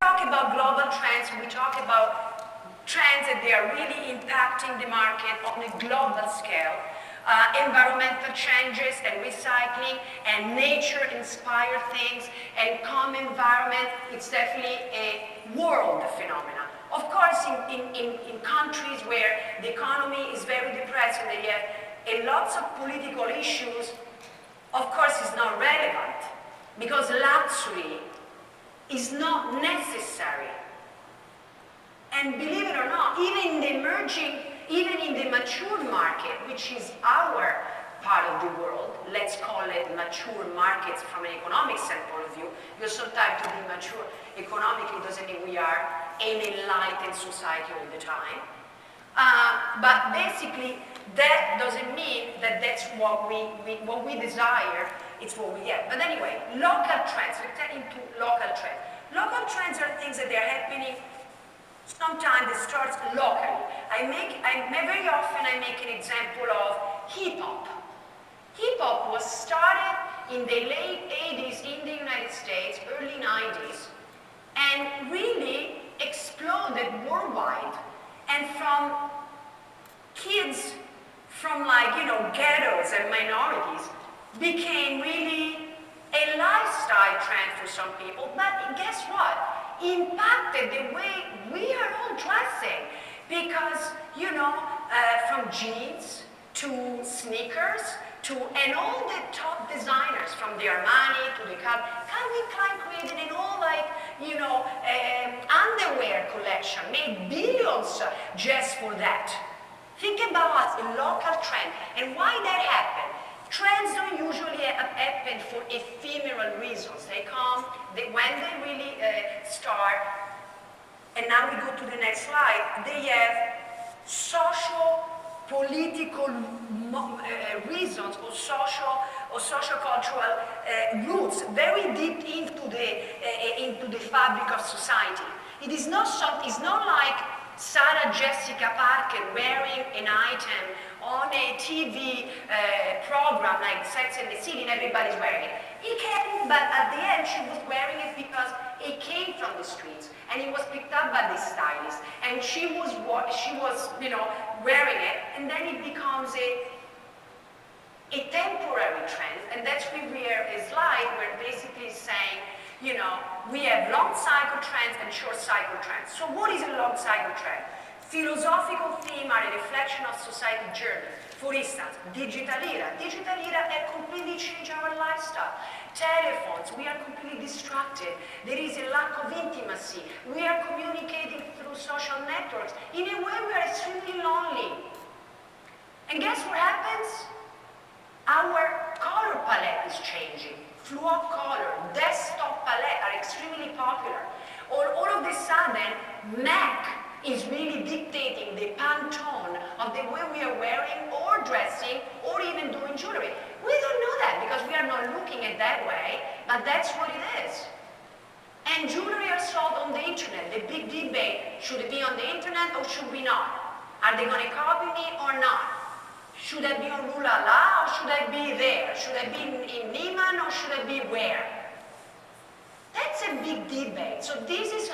talk about global trends, we talk about trends that they are really impacting the market on a global scale. Environmental changes and recycling and nature-inspired things and calm environment, it's definitely a world phenomenon. Of course, in countries where the economy is very depressed and they have a lots of political issues, of course it's not relevant because luxury is not necessary. And believe it or not, even in the emerging, even in the mature market, which is our part of the world, let's call it mature markets from an economic standpoint of view, because sometimes to be mature economically doesn't mean we are an enlightened society all the time. But basically, that doesn't mean that that's what we desire, it's what we get. But anyway, local trends, let's get into local trends. Local trends are things that they're happening. Sometimes it starts locally. Very often I make an example of hip-hop. Hip-hop was started in the late 80s in the United States, early 90s, and really exploded worldwide. And from kids from ghettos and minorities became really a lifestyle trend for some people. But guess what? Impacted the way we are all dressing because, from jeans to sneakers and all the top designers from the Armani to the Calvin Klein created an all underwear collection, made billions just for that. Think about a local trend and why that happened. Trends don't usually happen for ephemeral reasons. They come when they really start, and now we go to the next slide, they have social, political reasons or social-cultural roots very deep into the fabric of society. It's not like Sarah Jessica Parker wearing an item on a TV program like Sex and the City and everybody's wearing it. But at the end she was wearing it because it came from the streets and it was picked up by the stylist and she was wearing it, and then it becomes a temporary trend. And that's where we have a slide where basically saying, we have long cycle trends and short cycle trends. So what is a long cycle trend? Philosophical themes are a reflection of society journey. For instance, digital era. Digital era has completely changed our lifestyle. Telephones, we are completely distracted. There is a lack of intimacy. We are communicating through social networks. In a way, we are extremely lonely. And guess what happens? Our color palette is changing. Fluo color, desktop palette are extremely popular. All of a sudden, MAC is really dictating the Pantone of the way we are wearing or dressing or even doing jewelry. We don't know that because we are not looking at that way, but that's what it is. And jewelry are sold on the internet. The big debate, should it be on the internet or should we not? Are they going to copy me or not? Should I be on Rue La La or should I be there? Should I be in Neiman or should I be where? That's a big debate. So this is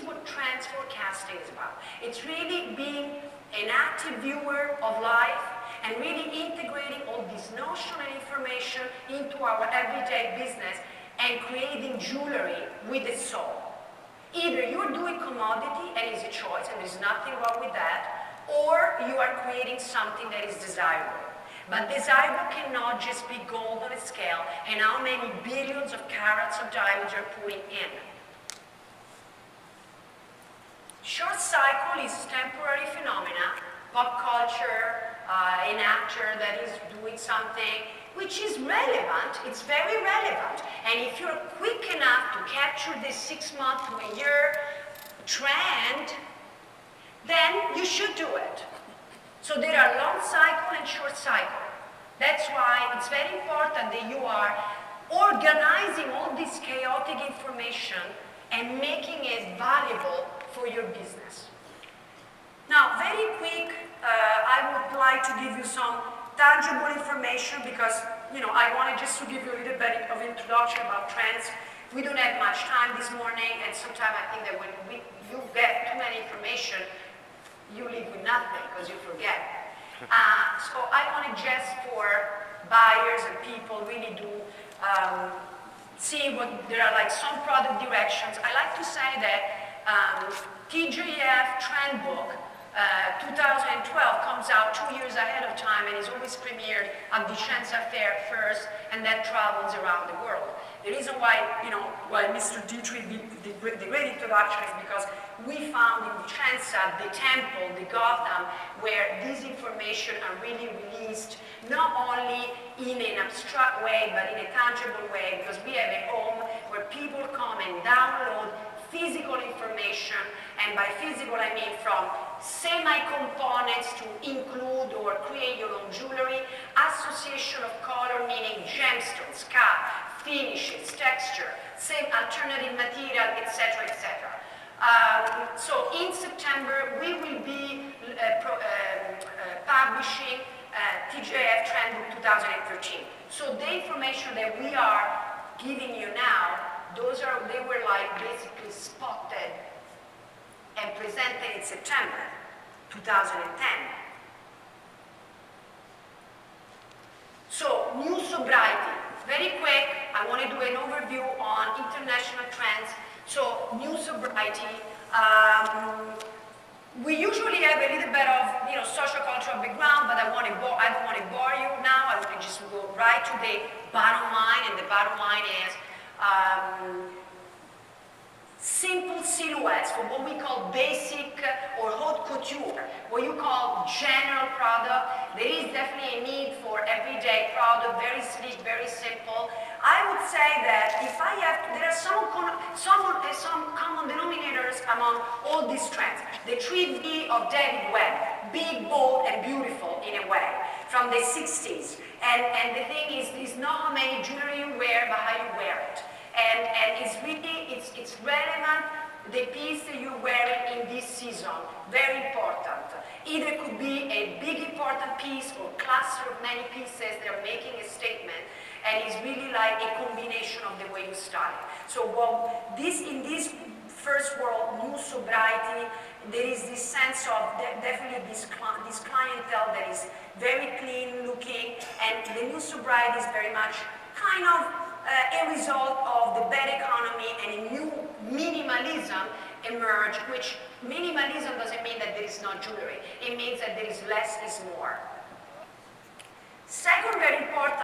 what trends forecasting is about. It's really being an active viewer of life and really integrating all this notion and information into our everyday business and creating jewelry with a soul. Either you're doing commodity and it's a choice and there's nothing wrong with that, or you are creating something that is desirable. But desirable cannot just be gold on a scale and how many billions of carats of diamonds you're putting in. Short cycle is temporary phenomena, pop culture, an actor that is doing something which is relevant, it's very relevant. And if you're quick enough to capture this 6 month to a year trend, then you should do it. So there are long cycle and short cycle. That's why it's very important that you are organizing all this chaotic information and making it valuable for your business. Now, very quick, I would like to give you some tangible information because, I wanted just to give you a little bit of introduction about trends We don't have much time this morning, and sometimes I think that when you get too many information, you leave with nothing because you forget. So I want to just for buyers and people really do see what there are like some product directions. I like to say that TJF Trend Book 2012 comes out 2 years ahead of time and is always premiered at Vicenza Fair first, and that travels around the world. The reason why, why Mr. Dietrich did the great introduction is because we found in Vicenza the temple, the Gotham, where this information are really released, not only in an abstract way, but in a tangible way, because we have a home where people come and download physical information, and by physical I mean from semi-components to include or create your own jewelry, association of color meaning gemstones, cut, finishes, texture, same alternative material, etc., etc. So in September we will be publishing TJF Trend Book 2013. So the information that we are giving you now, they were like basically spotted and presented in September 2010. So, new sobriety. Very quick, I want to do an overview on international trends. So, new sobriety. We usually have a little bit of social cultural background, but I don't want to bore you now. I want to just go right to the bottom line, and the bottom line is simple silhouettes for what we call basic or haute couture, what you call general product. There is definitely a need for everyday product, very sleek, very simple. I would say that if I have to, there are some common denominators among all these trends. The 3B of David Webb, big, bold, and beautiful in a way, from the 60s. And the thing is not how many jewelry you wear, but how you wear it. And it's really, it's relevant, the piece that you're wearing in this season, very important. Either could be a big important piece or cluster of many pieces that are making a statement, and it's really like a combination of the way you style. So in this first world, new sobriety, there is this sense of definitely this clientele that is very clean looking, and the new sobriety is very much kind of a result of the bad economy, and a new minimalism emerged, which minimalism doesn't mean that there is no jewelry. It means that there is less is more. Second very important